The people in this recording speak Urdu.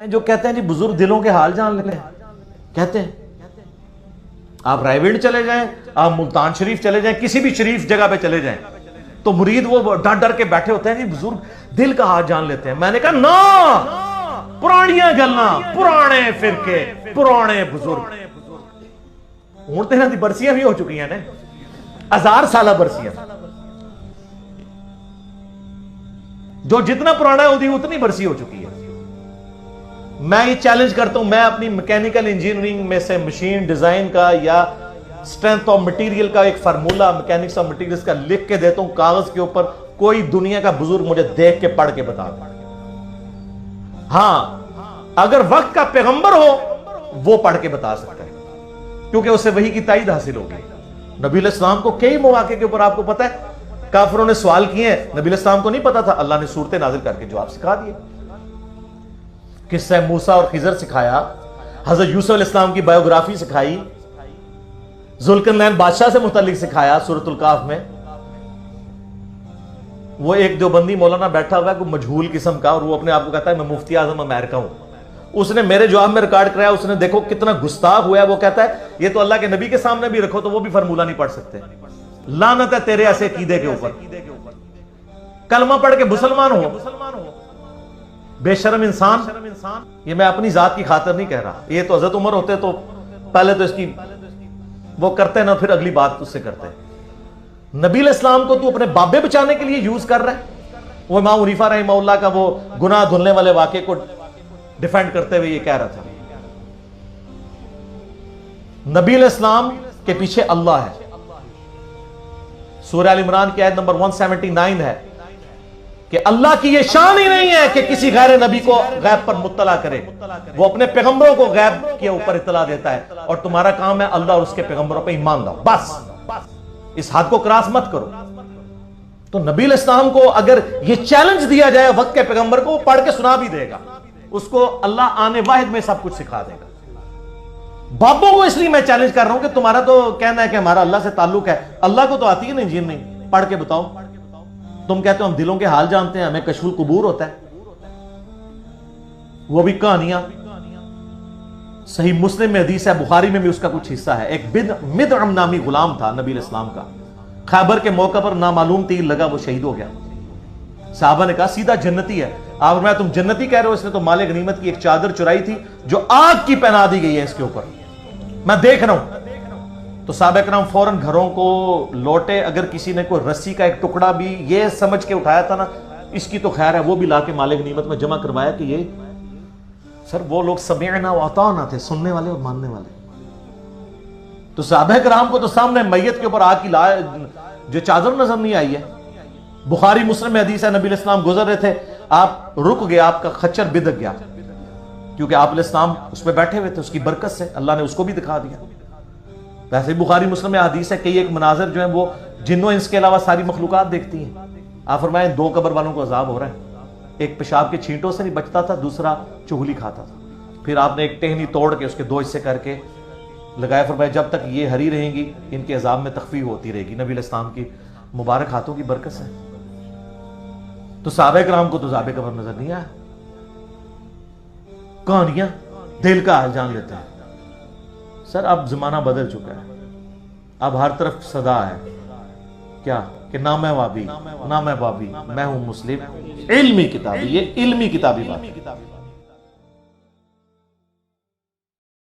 جو کہتے ہیں جی بزرگ دلوں کے حال جان لیتے ہیں، کہتے ہیں آپ رائے وینڈ چلے جائیں، آپ ملتان شریف چلے جائیں، کسی بھی شریف جگہ پہ چلے جائیں تو مرید وہ ڈر ڈر کے بیٹھے ہوتے ہیں جی بزرگ دل کا حال جان لیتے ہیں۔ میں نے کہا نا، پرانیاں گلاں، پرانے فرقے، پرانے بزرگ ہوں تو انہاں دی برسیاں بھی ہو چکی ہیں نا، 1000 سالہ برسیاں، جو جتنا پرانا ہے اتنی برسی ہو چکی ہے۔ میں یہ چیلنج کرتا ہوں، میں اپنی میکینیکل انجینئرنگ میں سے مشین ڈیزائن کا یا اسٹرینتھ آف مٹیریل کا ایک فارمولا میکینکس آف مٹیریلز کا لکھ کے دیتا ہوں کاغذ کے اوپر، کوئی دنیا کا بزرگ مجھے دیکھ کے پڑھ کے بتا دے۔ ہاں اگر وقت کا پیغمبر ہو وہ پڑھ کے بتا سکتا ہے، کیونکہ اسے وحی کی تائید حاصل ہوگی۔ نبی علیہ السلام کو کئی مواقع کے اوپر آپ کو پتا ہے کافروں نے سوال کیے ہیں، نبی علیہ السلام کو نہیں پتا تھا، اللہ نے صورتیں نازل کر کے جواب سکھا دیے۔ قصہ موسیٰ اور خضر سکھایا، حضرت یوسف علیہ السلام کی بایوگرافی سکھائی، ذوالقرنین بادشاہ سے متعلق سکھایا سورۃ الکہف میں۔ وہ ایک دیوبندی مولانا بیٹھا ہوا ہے کوئی مجہول قسم کا، اور وہ اپنے آپ کو کہتا ہے میں مفتی اعظم امریکہ ہوں۔ اس نے میرے جواب میں ریکارڈ کرایا، اس نے دیکھو کتنا گستاخ ہوا ہے، وہ کہتا ہے یہ تو اللہ کے نبی کے سامنے بھی رکھو تو وہ بھی فارمولہ نہیں پڑھ سکتے۔ لعنت ہے تیرے ایسے عقیدے کے اوپر، کلمہ پڑھ کے مسلمان ہو، بے شرم انسان۔ یہ میں اپنی ذات کی خاطر نہیں کہہ رہا، یہ تو حضرت عمر ہوتے تو پہلے تو اس کی وہ کرتے نا، پھر اگلی بات اس سے کرتے۔ نبی علیہ السلام کو تو اپنے بابے بچانے کے لیے یوز کر رہا ہے۔ وہ امام حنیفہ رحمہ اللہ کا وہ گناہ دھلنے والے واقعے کو ڈیفینڈ کرتے ہوئے یہ کہہ رہا تھا نبی علیہ السلام کے پیچھے اللہ ہے۔ سورہ ال عمران کی آیت نمبر 179 ہے کہ اللہ کی یہ شان ہی نہیں ہے کہ کسی غیر نبی کو غیب پر مطلع کرے، وہ اپنے پیغمبروں کو غیب کے اوپر اطلاع دیتا ہے، اور تمہارا کام ہے اللہ اور اس کے پیغمبروں پہ ایمان لاؤ، بس اس حد کو کراس مت کرو۔ تو نبی علیہ السلام کو اگر یہ چیلنج دیا جائے وقت کے پیغمبر کو، وہ پڑھ کے سنا بھی دے گا، اس کو اللہ آنے واحد میں سب کچھ سکھا دے گا۔ بابوں کو اس لیے میں چیلنج کر رہا ہوں کہ تمہارا تو کہنا ہے کہ ہمارا اللہ سے تعلق ہے، اللہ کو تو آتی ہے نا انجیل نہیں، پڑھ کے بتاؤ۔ تم کہتے ہو ہم دلوں کے حال جانتے ہیں، ہمیں کشف القبور ہوتا ہے، وہ بھی کہانیاں۔ صحیح مسلم میں حدیث ہے، بخاری میں بھی اس کا کچھ حصہ ہے۔ ایک مدعم نامی غلام تھا نبی علیہ السلام کا، خیبر کے موقع پر نامعلوم تیر لگا، وہ شہید ہو گیا۔ صحابہ نے کہا سیدھا جنتی ہے۔ آپ میں تم جنتی کہہ رہے ہو، اس نے تو مال غنیمت کی ایک چادر چرائی تھی جو آگ کی پہنا دی گئی ہے اس کے اوپر، میں دیکھ رہا ہوں۔ تو صحابہ کرام فوراً گھروں کو لوٹے، اگر کسی نے کوئی رسی کا ایک ٹکڑا بھی یہ سمجھ کے اٹھایا تھا نا اس کی تو خیر ہے، وہ بھی لا کے مال غنیمت میں جمع کروایا کہ یہ سر وہ لوگ سمعنا واطعنا تھے، سننے والے اور ماننے والے۔ تو صحابہ کرام کو تو سامنے میت کے اوپر آگ کی جو چادر نظر نہیں آئی ہے۔ بخاری مسلم میں حدیث ہے، نبی علیہ السلام گزر رہے تھے، آپ رک گئے، آپ کا خچر بدک گیا، کیونکہ آپ علیہ السلام اس پہ بیٹھے ہوئے تھے، اس کی برکت سے اللہ نے اس کو بھی دکھا دیا۔ ویسے بخاری مسلم میں حدیث ہے کہ ایک مناظر جو ہے وہ جنوں انس کے علاوہ ساری مخلوقات دیکھتی ہیں۔ آپ فرمائیں 2 قبر والوں کو عذاب ہو رہا ہے، ایک پیشاب کے چھینٹوں سے نہیں بچتا تھا، دوسرا چغلی کھاتا تھا۔ پھر آپ نے ایک ٹہنی توڑ کے اس کے 2 حصے کر کے لگایا، فرمایا جب تک یہ ہری رہیں گی ان کے عذاب میں تخفیف ہوتی رہے گی، نبی علیہ السلام کی مبارک ہاتھوں کی برکت سے۔ تو صحابہ کرام کو تو عذاب قبر نظر نہیں آیا۔ کہانیاں دل کا حال جان لیتے ہیں۔ سر اب زمانہ بدل چکا ہے، اب ہر طرف صدا ہے کیا کہ نہ میں وابی نہ میں بابی، میں ہوں مسلم، علمی کتابی، یہ علمی کتابی بات ہے۔